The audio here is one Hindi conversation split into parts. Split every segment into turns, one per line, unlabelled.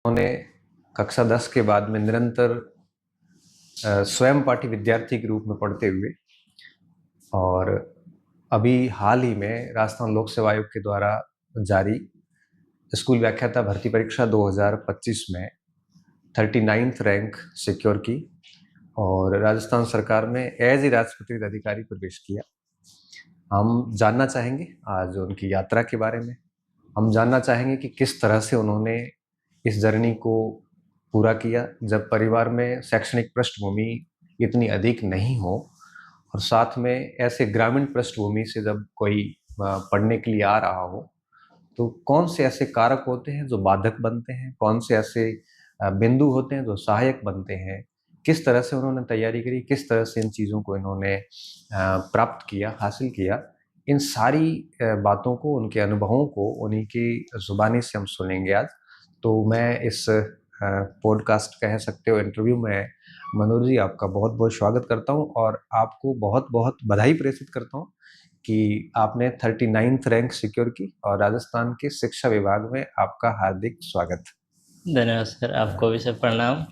उन्होंने कक्षा 10 के बाद में निरंतर स्वयं पाठी विद्यार्थी के रूप में पढ़ते हुए और अभी हाल ही में राजस्थान लोक सेवा आयोग के द्वारा जारी स्कूल व्याख्याता भर्ती परीक्षा 2025 में 39th रैंक सिक्योर की और राजस्थान सरकार में एज ए राजपत्रित अधिकारी प्रवेश किया। हम जानना चाहेंगे आज उनकी यात्रा के बारे में। हम जानना चाहेंगे कि किस तरह से उन्होंने इस जर्नी को पूरा किया जब परिवार में शैक्षणिक पृष्ठभूमि इतनी अधिक नहीं हो और साथ में ऐसे ग्रामीण पृष्ठभूमि से जब कोई पढ़ने के लिए आ रहा हो तो कौन से ऐसे कारक होते हैं जो बाधक बनते हैं, कौन से ऐसे बिंदु होते हैं जो सहायक बनते हैं, किस तरह से उन्होंने तैयारी करी, किस तरह से इन चीज़ों को इन्होंने प्राप्त किया, हासिल किया। इन सारी बातों को, उनके अनुभवों को उन्हीं की ज़ुबानी से हम सुनेंगे आज। तो मैं इस पॉडकास्ट कह सकते हो इंटरव्यू में मनोज जी आपका बहुत बहुत स्वागत करता हूं और आपको बहुत बहुत बधाई प्रेषित करता हूं कि आपने 39th रैंक सिक्योर की और राजस्थान के शिक्षा विभाग में आपका हार्दिक स्वागत।
धन्यवाद सर, आपको भी सर प्रणाम।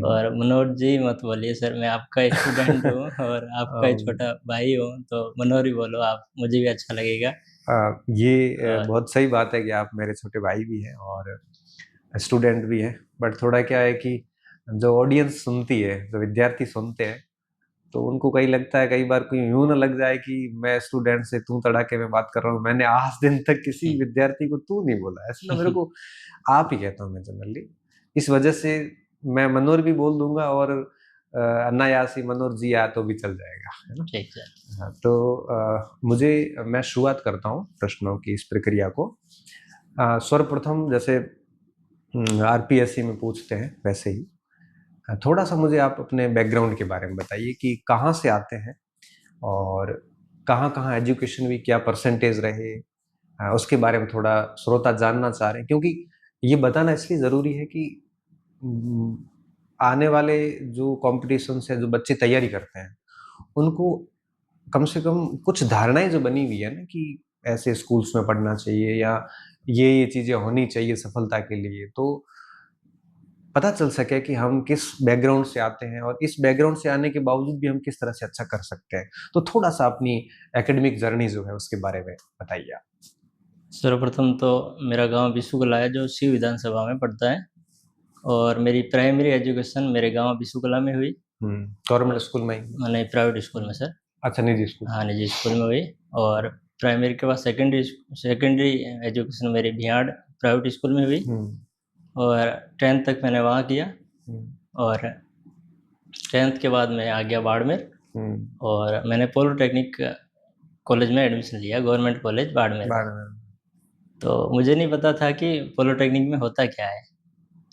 और मनोज जी मत बोलिए सर, मैं आपका स्टूडेंट हूँ और आपका ही छोटा भाई हूँ, तो मनोज ही बोलो आप, मुझे भी अच्छा लगेगा।
ये बहुत सही बात है कि आप मेरे छोटे भाई भी हैं और स्टूडेंट भी हैं, बट थोड़ा क्या है कि जो ऑडियंस सुनती है, जो विद्यार्थी सुनते हैं, तो उनको कहीं लगता है, कई बार कोई यूं ना लग जाए कि मैं स्टूडेंट से तू तड़ाके में बात कर रहा हूँ, मैंने आज दिन तक किसी विद्यार्थी को तू नहीं बोला, ऐसा ना मेरे को आप ही कहता हूँ मैं जनरली। इस वजह से मैं मनोज भी बोल दूंगा और अनायासी मनोज जी आया तो भी चल जाएगा, है ना?
ठीक है।
हाँ, तो मैं शुरुआत करता हूँ प्रश्नों की इस प्रक्रिया को। सर्वप्रथम जैसे आरपीएससी में पूछते हैं वैसे ही थोड़ा सा मुझे आप अपने बैकग्राउंड के बारे में बताइए कि कहाँ से आते हैं और कहाँ कहाँ एजुकेशन हुई, क्या परसेंटेज रहे, उसके बारे में थोड़ा श्रोता जानना चाह रहे हैं, क्योंकि ये बताना इसलिए ज़रूरी है कि आने वाले जो कॉम्पिटिशन से जो बच्चे तैयारी करते हैं उनको कम से कम कुछ धारणाएं जो बनी हुई है ना कि ऐसे स्कूल्स में पढ़ना चाहिए या ये चीज़ें होनी चाहिए सफलता के लिए, तो पता चल सके कि हम किस बैकग्राउंड से आते हैं और इस बैकग्राउंड से आने के बावजूद भी हम किस तरह से अच्छा कर सकते हैं। तो थोड़ा सा अपनी एकेडमिक जर्नी जो है उसके बारे में बताइए आप।
सर्वप्रथम तो मेरा गांव बिसूकला है जो शिव विधानसभा में पड़ता है और मेरी प्राइमरी एजुकेशन मेरे गांव बिसूकला में हुई।
गवर्नमेंट स्कूल में?
नहीं, प्राइवेट स्कूल में सर।
अच्छा, निजी स्कूल?
हाँ, निजी स्कूल में हुई। और प्राइमरी के बाद सेकेंडरी एजुकेशन मेरी भियाड़ प्राइवेट स्कूल में हुई और 10th तक मैंने वहाँ किया और 10th के बाद मैं आ गया बाड़मेर और मैंने पॉलिटेक्निक कॉलेज में एडमिशन लिया, गवर्नमेंट कॉलेज बाड़मेर। तो मुझे नहीं पता था कि पॉलिटेक्निक में होता क्या है,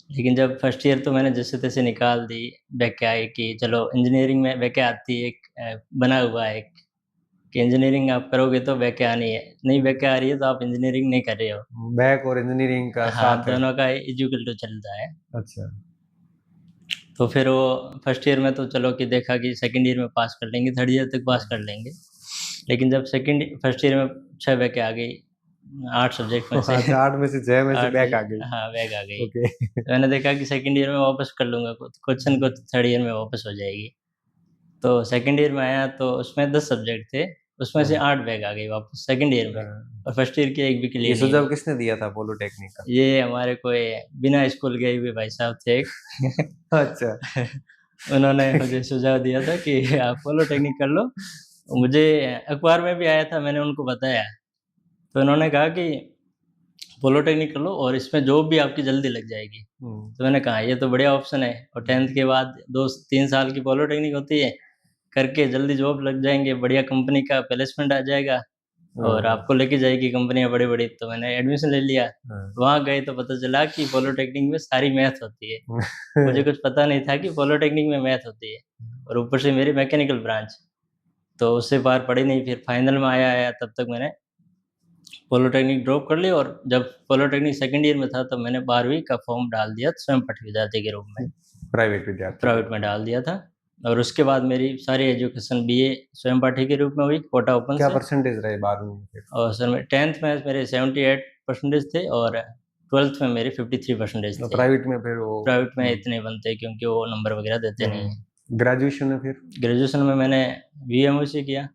लेकिन जब फर्स्ट ईयर तो मैंने जैसे तैसे निकाल दी। बैके आई कि चलो इंजीनियरिंग में बैके आती है, एक बना हुआ है कि इंजीनियरिंग आप करोगे तो बैके आनी है, नहीं बैके आ रही है तो आप इंजीनियरिंग नहीं कर रहे हो।
बैक और इंजीनियरिंग का
हाँ,
साथ है।
दोनों का इक्वल टू चलता है।
अच्छा।
तो फिर वो फर्स्ट ईयर में तो चलो कि देखा कि सेकंड ईयर में पास कर लेंगे, थर्ड ईयर तक पास कर लेंगे, लेकिन जब फर्स्ट ईयर में 6 बैके आ गई 8 सब्जेक्ट में से।
8 में से 6 में से बैक आ गई।
हाँ, बैक आ गई।
ओके।
तो मैंने देखा कि सेकंड ईयर में वापस कर लूँगा, क्वेश्चन को थर्ड ईयर में वापस हो जाएगी। तो सेकंड ईयर में आया तो उसमें 10 सब्जेक्ट थे, उसमें से 8 बैक आ गई वापस सेकंड ईयर में और फर्स्ट ईयर की एक भी क्लियर
ये
नहीं हुई।
सुझाव किसने दिया था पॉलिटेक्निक का?
ये हमारे कोई बिना स्कूल गए हुए भाई साहब थे एक।
अच्छा।
उन्होंने मुझे सुझाव दिया था कि आप पॉलिटेक्निक कर लो। मुझे अखबार में भी आया था, मैंने उनको बताया, तो उन्होंने कहा कि पॉलिटेक्निक कर लो और इसमें जॉब भी आपकी जल्दी लग जाएगी। तो मैंने कहा ये तो बढ़िया ऑप्शन है और 10th के बाद 2-3 साल की पॉलिटेक्निक होती है, करके जल्दी जॉब लग जाएंगे, बढ़िया कंपनी का प्लेसमेंट आ जाएगा और आपको लेके जाएगी कंपनियां बड़ी-बड़ी। तो मैंने एडमिशन ले लिया। वहाँ गए तो पता चला कि पॉलिटेक्निक में सारी मैथ होती है। मुझे कुछ पता नहीं था कि पॉलिटेक्निक में मैथ होती है और ऊपर से मेरी मैकेनिकल ब्रांच, तो उससे बाहर पढ़ी नहीं। फिर फाइनल में आया तब तक मैंने पॉलिटेक्निक ड्रॉप कर ली और जब पॉलिटेक्निक सेकंड ईयर में था तब मैंने 12वीं का फॉर्म डाल दिया स्वयं पाठ विद्यार्थी के रूप में, प्राइवेट में डाल दिया था। और उसके बाद मेरी सारी एजुकेशन बीए स्वयं पाठी के रूप में हुई, कोटा ओपन से।
क्या परसेंटेज रहे 12वीं में?
और सर 10th में मेरे 78% थे और 12th में मेरी 53%
तो
थे।
प्राइवेट में फिर वो
प्राइवेट में इतने बनते क्योंकि वो नंबर वगैरह देते नहीं हैं।
ग्रेजुएशन में फिर
ग्रेजुएशन में मैंने VMOC किया।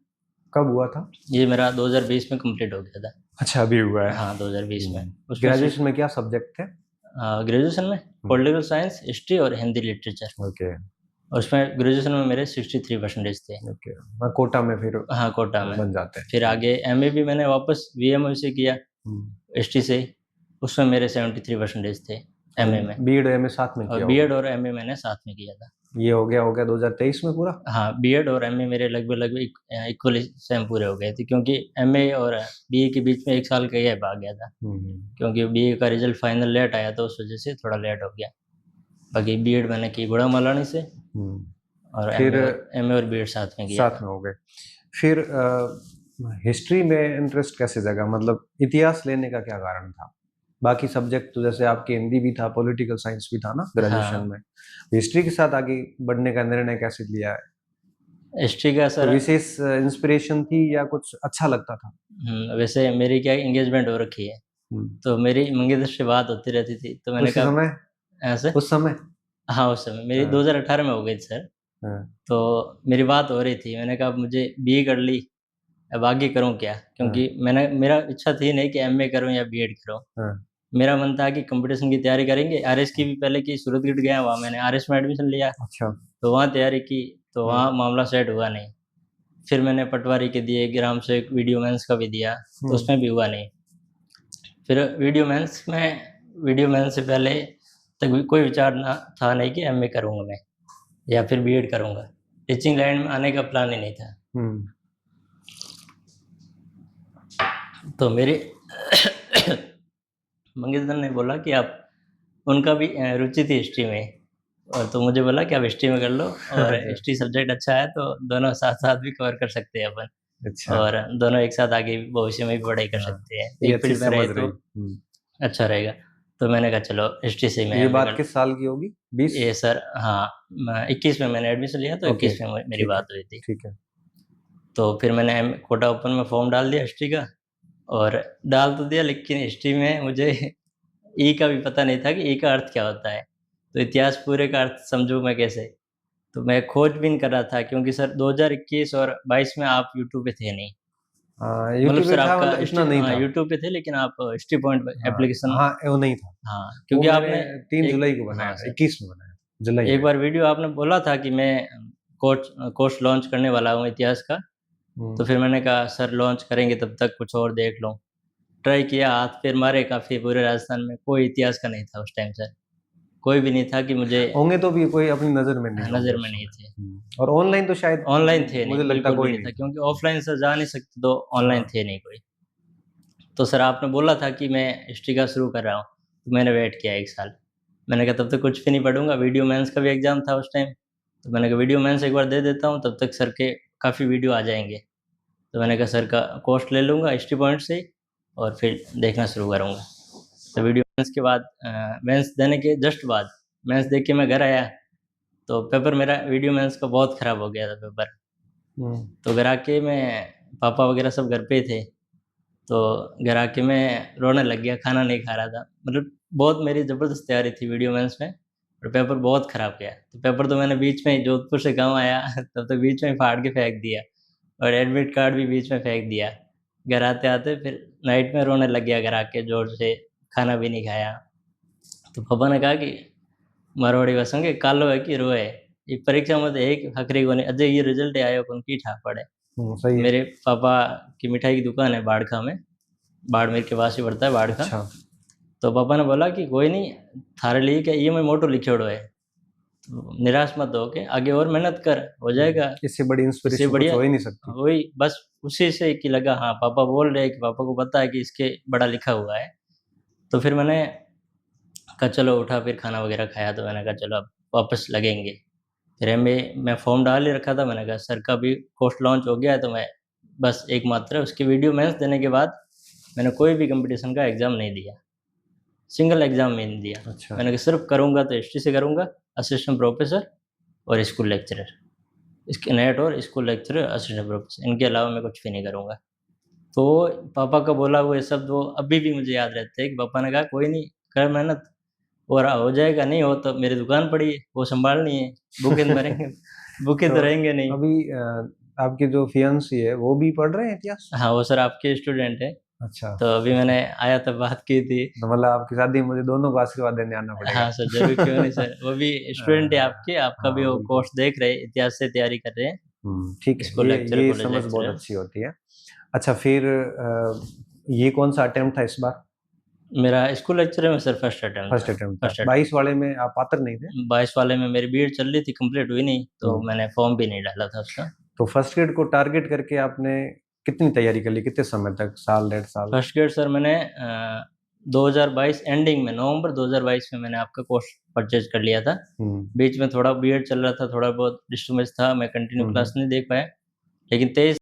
कब हुआ था?
ये मेरा 2020 में कंप्लीट हो गया था।
अच्छा, अभी हुआ है।
हाँ, 2020 में। उसमें
ग्रेजुएशन में क्या सब्जेक्ट थे?
ग्रेजुएशन में पॉलिटिकल साइंस, हिस्ट्री और हिंदी लिटरेचर।
ओके
उसमें ग्रेजुएशन में मेरे 63% थे।
ओके, मैं कोटा में फिर
हाँ, कोटा में
बन जाते हैं।
फिर आगे MA भी मैंने वापस VMOC किया हिस्ट्री से। उसमें मेरे 73% थे MA में।
बीएड एमए साथ में
और
किया
बीएड और MA मैंने साथ में किया था।
ये हो गया 2023 में पूरा?
हाँ, बीएड और MA मेरे लगभग इक्वली सेम पूरे हो गए थे, क्योंकि MA और BA के बीच में 1 साल का गैप आ गया था। क्योंकि BA का रिजल्ट फाइनल लेट आया तो उस वजह से थोड़ा लेट हो गया। बाकी बीएड मैंने की गुड़ामालानी से और
फिर
MA और बीएड साथ में किया
साथ में हो गए। फिर हिस्ट्री में इंटरेस्ट कैसे जगा, मतलब इतिहास लेने का क्या कारण था? बाकी सब्जेक्ट तो जैसे आपकी हिंदी भी था, पॉलिटिकल साइंस भी था ना ग्रेजुएशन में, हिस्ट्री के साथ आगे बढ़ने का निर्णय कैसे लिया है?
हिस्ट्री का सर
विशेष इंस्पिरेशन थी या कुछ अच्छा लगता था?
वैसे मेरी क्या एंगेजमेंट हो रखी है, तो मेरी मंगेतर से बात होती रहती थी, तो मैंने कहा
समय
ऐसे
उस समय
हाँ, उस समय मेरी 2018 में हो गई थी सर। तो मेरी बात हो रही थी, मैंने कहा मुझे BA कर ली, अब आगे करूँ क्या? क्योंकि मेरा इच्छा थी नहीं कि MA करूँ या बीएड करूँ। मेरा मन था कि कंपटीशन की तैयारी करेंगे। RS की भी पहले की सूरतगढ़ गया, वहाँ मैंने RS में एडमिशन लिया।
अच्छा।
तो वहाँ तैयारी की, तो वहाँ मामला सेट हुआ नहीं। फिर मैंने पटवारी के दिए, ग्राम सेवक वीडियो मेंस का भी दिया, तो उसमें भी हुआ नहीं। फिर वीडियो मेंस से पहले तक कोई विचार ना था नहीं कि MA करूँगा मैं या फिर बीएड करूँगा। टीचिंग लाइन में आने का प्लान ही नहीं था। तो मेरे मंगेतर ने बोला कि आप, उनका भी रुचि थी हिस्ट्री में, और तो मुझे बोला कि आप हिस्ट्री में कर लो, और हिस्ट्री सब्जेक्ट अच्छा है तो दोनों साथ-साथ भी कवर कर सकते हैं अपन।
अच्छा।
और दोनों एक साथ आगे भविष्य में भी पढ़ाई कर सकते हैं। एक फील्ड में रहे तो अच्छा रहेगा। तो मैंने कहा चलो हिस्ट्री से मैं
ये बात किस साल की होगी? 20?
ये सर हाँ, 21 में मैंने एडमिशन लिया, तो 21 में मेरी बात हुई थी।
ठीक है।
तो फिर मैंने कोटा ओपन में फॉर्म डाल दिया हिस्ट्री का, और डाल तो दिया, लेकिन हिस्ट्री में मुझे ई का भी पता नहीं था कि ई का अर्थ क्या होता है। तो इतिहास पूरे का अर्थ समझूँ मैं कैसे? तो मैं खोजबीन कर रहा था, क्योंकि सर 2021 और 22 में आप यूट्यूब पे थे नहीं। मतलब सर आपका
इतना नहीं था।
यूट्यूब पे थे, लेकिन आप हिस्ट्री पॉइंट एप्लीकेशन
वो नहीं था।
हाँ, क्योंकि आपने
3 जुलाई को बनाया, 21 में बनाया जुलाई।
एक बार वीडियो आपने बोला था कि मैं कोर्स लॉन्च करने वाला हूँ इतिहास का। तो फिर मैंने कहा सर लॉन्च करेंगे तब तक कुछ और देख लो। ट्राई किया, हाथ पैर मारे काफ़ी, पूरे राजस्थान में कोई इतिहास का नहीं था उस टाइम सर। कोई भी नहीं था कि मुझे
होंगे, तो भी कोई अपनी नज़र में
नहीं थे।
और ऑनलाइन तो शायद
ऑनलाइन थे नहीं,
मुझे लगता कोई नहीं
था, क्योंकि ऑफलाइन सर जा नहीं सकते, तो ऑनलाइन थे नहीं कोई। तो सर आपने बोला था कि मैं हिस्ट्री का शुरू कर रहा हूँ, तो मैंने वेट किया 1 साल। मैंने कहा तब तक कुछ भी नहीं पढ़ूँगा, वीडियो मेंस का भी एग्ज़ाम था उस टाइम, तो मैंने कहा वीडियो मेंस एक बार दे देता हूँ, तब तक सर के काफ़ी वीडियो आ जाएँगे। तो मैंने कहा सर का कोर्स ले लूँगा हिस्ट्री पॉइंट से ही, और फिर देखना शुरू करूँगा। तो वीडियो मेंस के बाद मेंस देने के जस्ट बाद मेंस देख के मैं घर आया, तो पेपर मेरा वीडियो मेंस का बहुत ख़राब हो गया था पेपर। तो घर आके मैं, पापा वगैरह सब घर पे ही थे, तो घर आके मैं रोने लग गया, खाना नहीं खा रहा था। मतलब बहुत मेरी ज़बरदस्त तैयारी थी वीडियो मेंस में, और पेपर बहुत ख़राब गया। तो पेपर तो मैंने बीच में ही, जोधपुर से गाँव आया तब तक बीच में ही फाड़ के फेंक दिया, और एडमिट कार्ड भी बीच में फेंक दिया। घर आते-आते फिर नाइट में रोने लग गया घर आके ज़ोर से, खाना भी नहीं खाया। तो पापा ने कहा कि मारवाड़ी भाषा में कालो है कि रोए, ये परीक्षा में एक हकरी को नहीं, अजय ये रिजल्ट आयो कौन की ठा पड़े।
सही है।
मेरे पापा की मिठाई की दुकान है बाड़खा में, बाड़मेर के पास ही पड़ता है बाड़खा।
अच्छा।
तो पापा ने बोला कि कोई नहीं, थारे लिए क्या ये मैं मोटो लिखोड़ो है, तो निराश मत हो के आगे और मेहनत कर, हो जाएगा।
इससे बड़ी इंस्पिरेशन
बढ़िया
हो ही नहीं सकती।
वही बस उसी से कि लगा हाँ, पापा बोल रहे हैं, कि पापा को पता है कि इसके बड़ा लिखा हुआ है। तो फिर मैंने कहा चलो उठा, फिर खाना वगैरह खाया, तो मैंने कहा चलो अब वापस लगेंगे। फिर MA मैं फॉर्म डाल ही रखा था, मैंने कहा सर का भी कोर्स लॉन्च हो गया है, तो मैं बस एकमात्र उसकी वीडियो मेंस देने के बाद मैंने कोई भी कंपटीशन का एग्ज़ाम नहीं दिया, सिंगल एग्ज़ाम में नहीं दिया।
अच्छा।
मैंने कहा सिर्फ करूँगा तो हिस्ट्री से करूँगा, असिस्टेंट प्रोफेसर और स्कूल लेक्चरर, इसके नेट और स्कूल लेक्चरर, असिस्टेंट प्रोफेसर, इनके अलावा मैं कुछ भी नहीं करूँगा। तो पापा का बोला हुआ ये शब्द वो अभी भी मुझे याद रहते हैं, कि पापा ने कहा कोई नहीं, कर मेहनत और हो जाएगा, नहीं हो तो मेरी दुकान पड़ी है, वो संभालनी है, भूखे तो मरेंगे, भूखे तो
तो
रहेंगे नहीं।
अभी आपके जो फियांसी है वो भी पढ़ रहे हैं इतिहास?
हाँ, वो सर आपके स्टूडेंट है,
अच्छा,
तो अभी मैंने आया था, बात की थी।
तो मतलब आपकी शादी में मुझे दोनों को आशीर्वाद देने आना पड़ेगा।
हाँ सर, ज़रूर, क्यों नहीं सर, वो भी स्टूडेंट है आपके, आपका भी
हाँ,
वो
बिल्कुल।
कोर्स देख रहे हैं, इतिहास से तैयारी कर रहे हैं,
ठीक है,
स्कूल लेक्चर,
ये
कॉलेज
समझ बहुत
लेक्चरर।
अच्छी होती है। अच्छा, फिर ये कौन-सा अटेम्प्ट था इस बार?
मेरा स्कूल लेक्चरर में सर फर्स्ट अटेम्प्ट
फर्स्ट
था,
अटेम्प्ट था।
First attempt.
22 वाले में आप पात्र नहीं थे?
22 वाले में मेरी बीएड चल रही थी, कंप्लीट हुई नहीं, तो
हुँ।
मैंने फॉर्म भी नहीं डाला था उसका।
तो फर्स्ट ग्रेड को टारगेट करके आपने कितनी तैयारी कर ली? कितने समय तक? साल, डेढ़ साल?
फर्स्ट ग्रेड सर मैंने 2022 एंडिंग में, नवंबर 2022 में मैंने आपका कोर्स परचेज़ कर लिया था।
हुँ।
बीच में थोड़ा बीएड चल रहा था, थोड़ा बहुत डिस्टर्बेंस था, मैं कंटिन्यू
हुँ,
क्लास
हुँ।
नहीं देख पाया। लेकिन 23